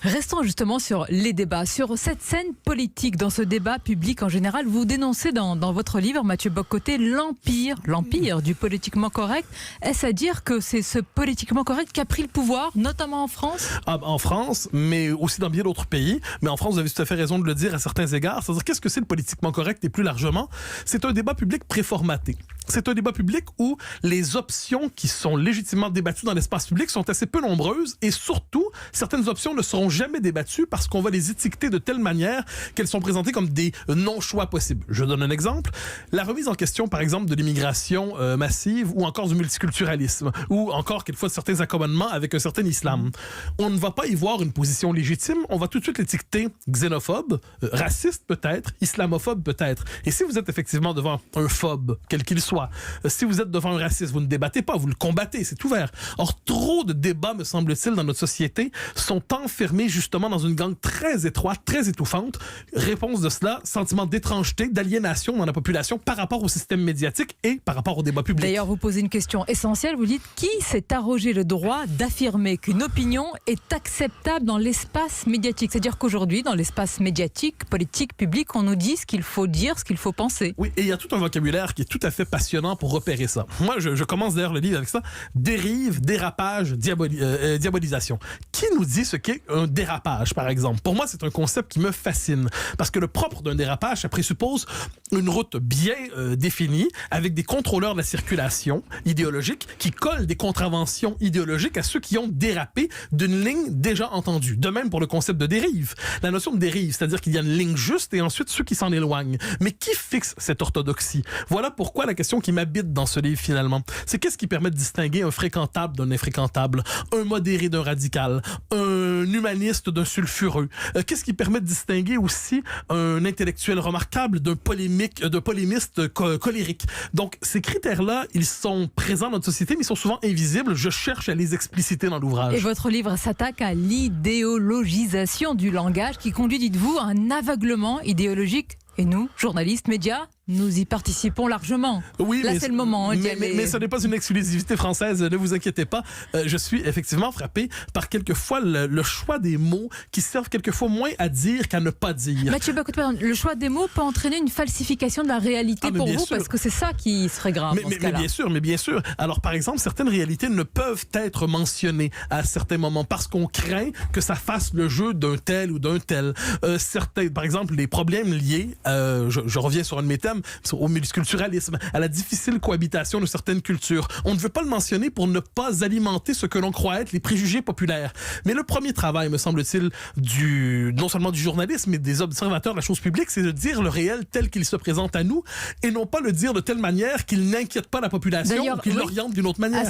Restons justement sur les débats, sur cette scène politique. Dans ce débat public en général, vous dénoncez dans votre livre, Mathieu Bock-Côté, l'empire du politiquement correct. Est-ce à dire que c'est ce politiquement correct qui a pris le pouvoir, notamment en France? En France, mais aussi dans bien d'autres pays. Mais en France, vous avez tout à fait raison de le dire à certains égards. C'est-à-dire, qu'est-ce que c'est le politiquement correct et plus largement? C'est un débat public préformaté. C'est un débat public où les options qui sont légitimement débattues dans l'espace public sont assez peu nombreuses et surtout, certaines options ne seront jamais débattues parce qu'on va les étiqueter de telle manière qu'elles sont présentées comme des non-choix possibles. Je donne un exemple. La remise en question, par exemple, de l'immigration massive ou encore du multiculturalisme ou encore quelquefois de certains accommodements avec un certain islam. On ne va pas y voir une position légitime. On va tout de suite l'étiqueter xénophobe, raciste peut-être, islamophobe peut-être. Et si vous êtes effectivement devant un phobe, quel qu'il soit, si vous êtes devant un raciste, vous ne débattez pas, vous le combattez, c'est ouvert. Or, trop de débats, me semble-t-il, dans notre société sont enfermés justement dans une gangue très étroite, très étouffante. Réponse de cela, sentiment d'étrangeté, d'aliénation dans la population par rapport au système médiatique et par rapport au débat public. D'ailleurs, vous posez une question essentielle, vous dites qui s'est arrogé le droit d'affirmer qu'une opinion est acceptable dans l'espace médiatique? C'est-à-dire qu'aujourd'hui, dans l'espace médiatique, politique, public, on nous dit ce qu'il faut dire, ce qu'il faut penser. Oui, et il y a tout un vocabulaire qui est tout à fait passionnant pour repérer ça. Moi, je commence d'ailleurs le livre avec ça. Dérive, dérapage, diabolisation. Qui nous dit ce qu'est un dérapage, par exemple? Pour moi, c'est un concept qui me fascine. Parce que le propre d'un dérapage, ça présuppose une route bien définie, avec des contrôleurs de la circulation idéologique qui collent des contraventions idéologiques à ceux qui ont dérapé d'une ligne déjà entendue. De même pour le concept de dérive. La notion de dérive, c'est-à-dire qu'il y a une ligne juste et ensuite ceux qui s'en éloignent. Mais qui fixe cette orthodoxie? Voilà pourquoi la question qui m'habite dans ce livre, finalement, c'est qu'est-ce qui permet de distinguer un fréquentable d'un infréquentable, un modéré d'un radical, un humaniste d'un sulfureux? Qu'est-ce qui permet de distinguer aussi un intellectuel remarquable d'un polémiste colérique? Donc, ces critères-là, ils sont présents dans notre société, mais ils sont souvent invisibles. Je cherche à les expliciter dans l'ouvrage. Et votre livre s'attaque à l'idéologisation du langage qui conduit, dites-vous, à un aveuglement idéologique. Et nous, journalistes, médias, nous y participons largement. Oui, là, c'est le moment. Mais ce n'est pas une exclusivité française, ne vous inquiétez pas. Je suis effectivement frappé par quelquefois le choix des mots qui servent quelquefois moins à dire qu'à ne pas dire. Mathieu Bock-Côté, le choix des mots peut entraîner une falsification de la réalité pour vous, parce que c'est ça qui serait grave dans ce cas-là. Mais bien sûr. Alors, par exemple, certaines réalités ne peuvent être mentionnées à certains moments parce qu'on craint que ça fasse le jeu d'un tel ou d'un tel. Certains, par exemple, les problèmes liés, je reviens sur un de mes thèmes, au multiculturalisme, à la difficile cohabitation de certaines cultures. On ne veut pas le mentionner pour ne pas alimenter ce que l'on croit être les préjugés populaires. Mais le premier travail, me semble-t-il, non seulement du journalisme, mais des observateurs de la chose publique, c'est de dire le réel tel qu'il se présente à nous et non pas le dire de telle manière qu'il n'inquiète pas la population ou qu'il l'oriente d'une autre manière.